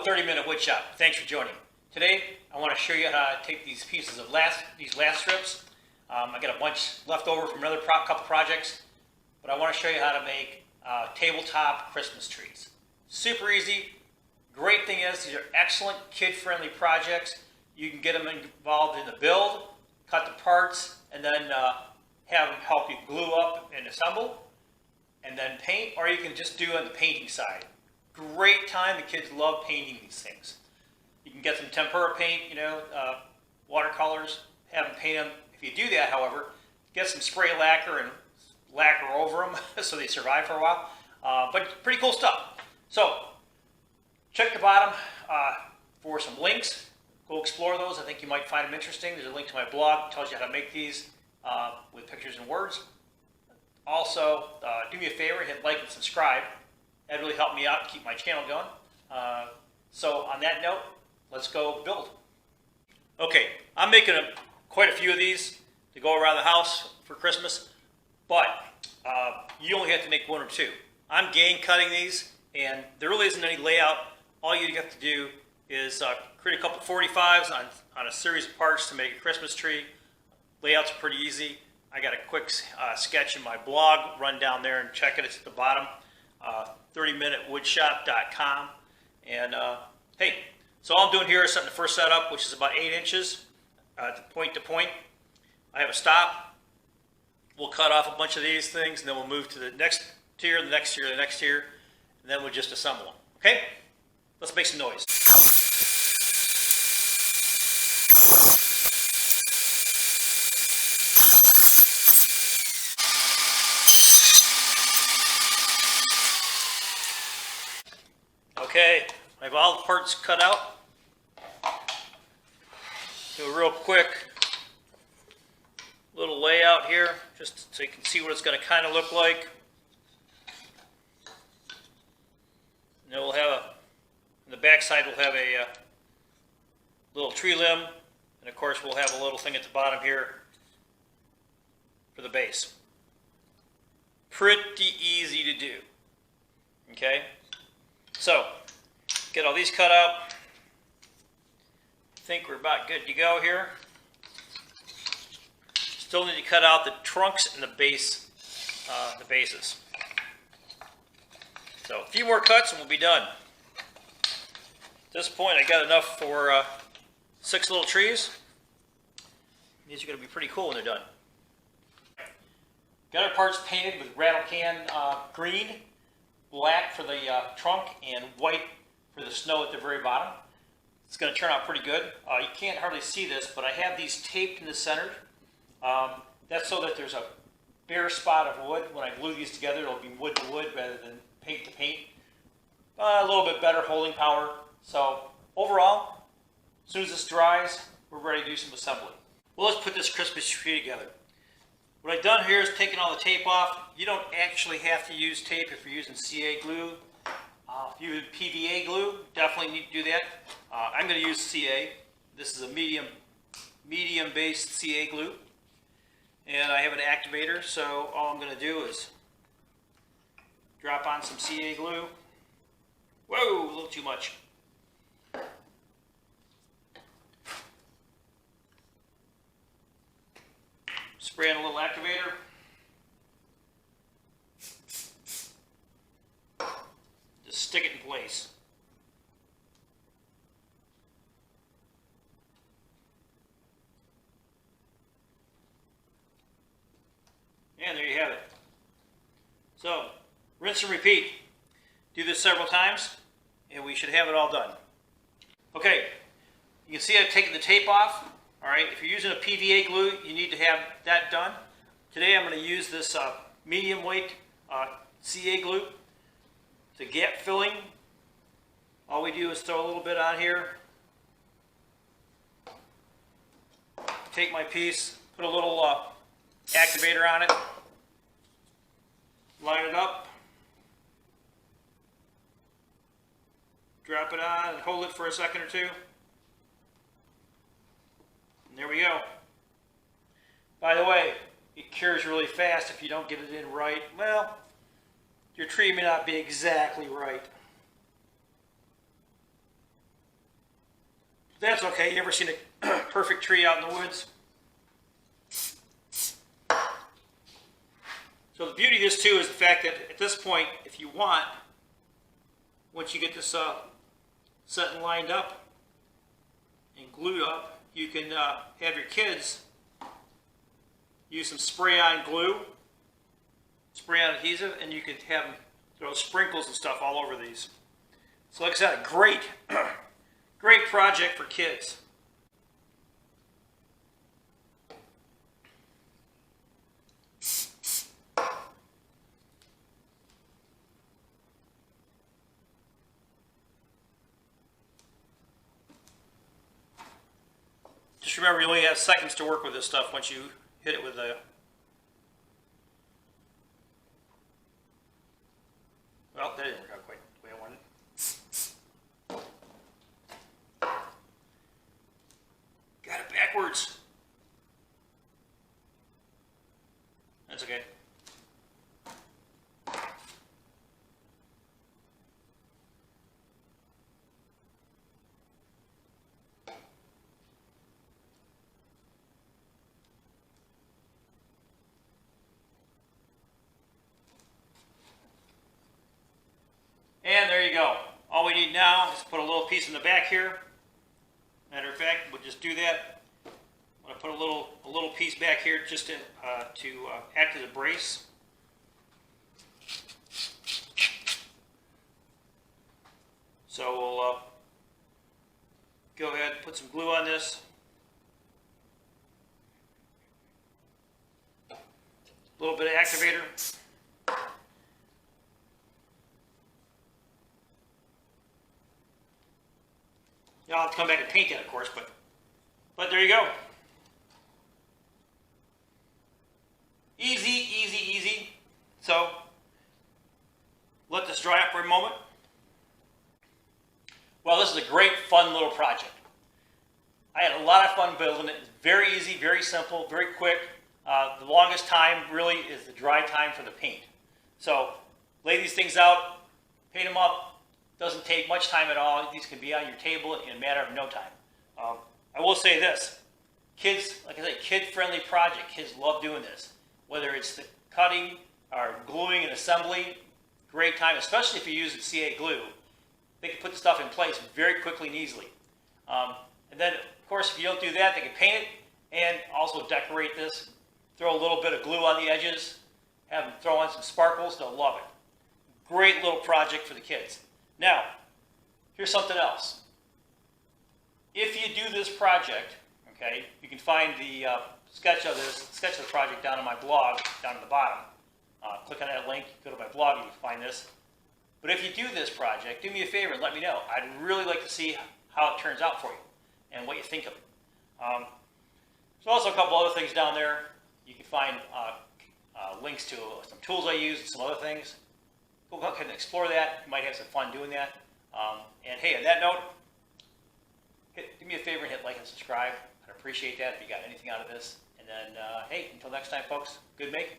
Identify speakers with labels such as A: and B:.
A: Hello 30-minute wood shop. Thanks for joining. Today I want to show you how to take these pieces of these last strips. I got a bunch left over from another couple projects, but I want to show you how to make tabletop Christmas trees. Super easy. Great thing is these are excellent kid-friendly projects. You can get them involved in the build, cut the parts, and then have them help you glue up and assemble, and then paint, or you can just do it on the painting side. Great time. The kids love painting these things. You can get some tempera paint, watercolors, have them paint them. If you do that, however, get some spray lacquer and lacquer over them so they survive for a while. But pretty cool stuff. So check the bottom for some links. Go explore those. I think you might find them interesting. There's a link to my blog that tells you how to make these with pictures and words. Also, do me a favor, hit like and subscribe. That really helped me out and keep my channel going. So on that note, let's go build. Okay, I'm making quite a few of these to go around the house for Christmas, but you only have to make one or two. I'm gang cutting these, and there really isn't any layout. All you have to do is create a couple 45s on a series of parts to make a Christmas tree. Layouts are pretty easy. I got a quick sketch in my blog. Run down there and check it. It's at the bottom. 30minutewoodshop.com. And hey, so all I'm doing here is setting the first setup, which is about 8 inches point to point. I have a stop. We'll cut off a bunch of these things, and then we'll move to the next tier, the next tier, the next tier, and then we'll just assemble them. Okay? Let's make some noise. Okay, I have all the parts cut out. Do a real quick little layout here, just so you can see what it's going to kind of look like. And then we'll have on the back side we'll have a little tree limb, and of course we'll have a little thing at the bottom here for the base. Pretty easy to do. Okay, so get all these cut out. I think we're about good to go here. Still need to cut out the trunks and the bases. So a few more cuts and we'll be done. At this point I got enough for 6 little trees. These are going to be pretty cool when they're done. Got our parts painted with rattle can green, black for the trunk, and white for the snow at the very bottom. It's going to turn out pretty good. You can't hardly see this, but I have these taped in the center. That's so that there's a bare spot of wood. When I glue these together, it'll be wood to wood rather than paint to paint. A little bit better holding power. So overall, as soon as this dries, we're ready to do some assembly. Well, let's put this Christmas tree together. What I've done here is taken all the tape off. You don't actually have to use tape if you're using CA glue. If you use PVA glue, definitely need to do that. I'm going to use CA. This is a medium-based CA glue. And I have an activator, so all I'm going to do is drop on some CA glue. Whoa, a little too much. Spray on a little activator. Just stick it in place. And there you have it. So, rinse and repeat. Do this several times, and we should have it all done. Okay, you can see I've taken the tape off. All right, if you're using a PVA glue, you need to have that done. Today I'm going to use this medium weight CA glue to gap filling. All we do is throw a little bit on here. Take my piece, put a little activator on it, line it up, drop it on and hold it for a second or two. And there we go. By the way, it cures really fast if you don't get it in right. Well, your tree may not be exactly right. That's okay. You ever seen a perfect tree out in the woods? So the beauty of this too is the fact that at this point, if you want, once you get this set and lined up and glued up, you can have your kids use some spray-on glue, spray-on adhesive, and you can have them throw sprinkles and stuff all over these. So like I said, a great, great project for kids. Just remember, you only have seconds to work with this stuff once you hit it with a... Well, that didn't work out quite the way I wanted. Got it backwards. That's okay. And there you go. All we need now is put a little piece in the back here. Matter of fact, we'll just do that. I'm going to put a little piece back here just to act as a brace. So we'll go ahead and put some glue on this. A little bit of activator. I'll have to come back and paint it, of course, but there you go. Easy, easy, easy. So let this dry up for a moment. Well, this is a great, fun little project. I had a lot of fun building it. It's very easy, very simple, very quick. The longest time really is the dry time for the paint. So lay these things out, paint them up. Doesn't take much time at all. These can be on your table in a matter of no time. I will say this. Kids, like I said, kid-friendly project. Kids love doing this. Whether it's the cutting or gluing and assembly, great time, especially if you use CA glue. They can put the stuff in place very quickly and easily. And then, of course, if you don't do that, they can paint it and also decorate this. Throw a little bit of glue on the edges. Have them throw on some sparkles. They'll love it. Great little project for the kids. Now, here's something else. If you do this project, okay, you can find the sketch of the project down on my blog, down at the bottom. Click on that link, go to my blog, and you can find this. But if you do this project, do me a favor and let me know. I'd really like to see how it turns out for you and what you think of it. There's also a couple other things down there. You can find links to some tools I use and some other things. Go ahead and explore that. You might have some fun doing that. And hey, on that note, do me a favor and hit like and subscribe. I'd appreciate that if you got anything out of this. And then, hey, until next time, folks, good making.